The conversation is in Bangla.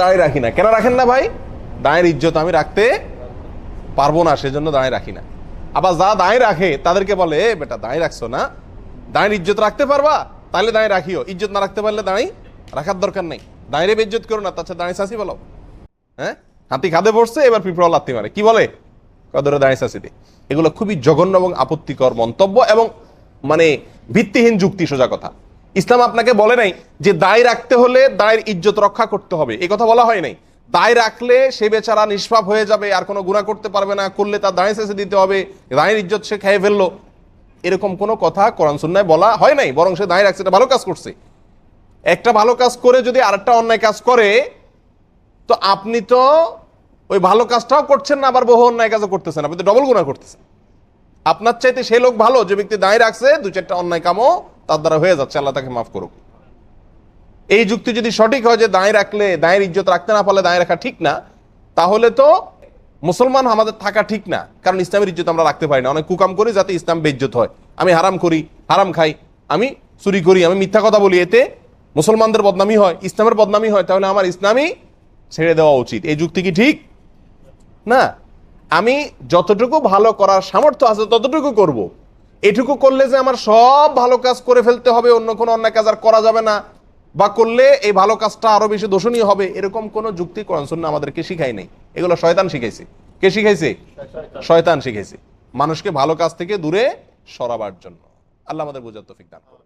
দাঁড়িয়ে রাখি না। কেন রাখেন না ভাই? দাঁড়ের ইজ্জত আমি রাখতে পারবো না, সেজন্য দাঁড়িয়ে রাখি না। আবার যা দাঁড়িয়ে রাখে তাদেরকে বলে, এ বেটা দাঁড়িয়ে রাখছো না, দাঁড়িয়ে ইজ্জত রাখতে পারবা, তাহলে দাঁড়িয়ে রাখিও। ইজ্জত না রাখতে পারলে দাঁড়িয়ে রাখার দরকার নেই। দাঁড়িয়ে বেইজ্জত করো না, তাছাড়া দাঁড়িয়ে চাষি বলো। হ্যাঁ, হাতি খাদে পড়ছে, এবার পিঁপড়া লাত্তি মারে, কি বলে? কদরে দাঁড়িয়ে চাষিতে। এগুলো খুবই জঘন্য এবং আপত্তিকর মন্তব্য এবং মানে ভিত্তিহীন যুক্তি। সোজা কথা, ইসলাম আপনাকে বলে নাই যে দায় রাখতে হলে দায়ের ইজ্জত রক্ষা করতে হবে, এই কথা বলা হয় নাই। দায় রাখলে সে বেচারা নিষ্পাপ হয়ে যাবে, আর কোনো গুনাহ করতে পারবে না, করলে তার দাঁড়িয়ে শেষে দিতে হবে, দায়ের ইজ্জত সে খেয়ে ফেললো, এরকম কোনো কথা কোরআন সুন্নাহয় বলা হয় নাই। বরং সে দায় রাখছে, এটা ভালো কাজ করছে। একটা ভালো কাজ করে যদি আরেকটা অন্যায় কাজ করে, তো আপনি তো ওই ভালো কাজটাও করছেন না, আবার বহু অন্যায় কাজও করতেছেন, আপনি তো ডবল গুনাহ করতেছেন। আপনার চাইতে সেই লোক ভালো যে ব্যক্তি দায় রাখছে, দু চারটা অন্যায় কামও তার দ্বারা হয়ে যাচ্ছে, আল্লাহ তাকে মাফ করুক। এই যুক্তি যদি সঠিক হয় যে দায় রাখলে দায়ের ইজ্জত রাখতে না পারলে দায় রাখা ঠিক না, তাহলে তো মুসলমান আমাদের থাকা ঠিক না। কারণ ইসলামের ইজ্জত আমরা রাখতে পারি না, অনেক কুকাম করি যাতে ইসলাম বেইজ্জত হয়। আমি হারাম করি, হারাম খাই, আমি চুরি করি, আমি মিথ্যা কথা বলি, এতে মুসলমানদের বদনামি হয়, ইসলামের বদনামি হয়, তাহলে আমার ইসলামই ছেড়ে দেওয়া উচিত। এই যুক্তি কি ঠিক না? আমি যতটুকু ভালো করার সামর্থ্য আছে ততটুকু করব। এটুকু করলে যে আমার সব ভালো কাজ করে ফেলতে হবে, অন্য কোনো অন্যায় কাজ আর করা যাবে না, বা করলে এই ভালো কাজটা আরো বেশি দোষণীয় হবে, এরকম কোন যুক্তি কোরআন সুন্নাহ আমাদেরকে শিখাই নাই। এগুলো শয়তান শিখাইছে। কে শিখাইছে? শয়তান শিখাইছে, মানুষকে ভালো কাজ থেকে দূরে সরাবার জন্য। আল্লাহ আমাদের বুঝার তৌফিক দান করুন।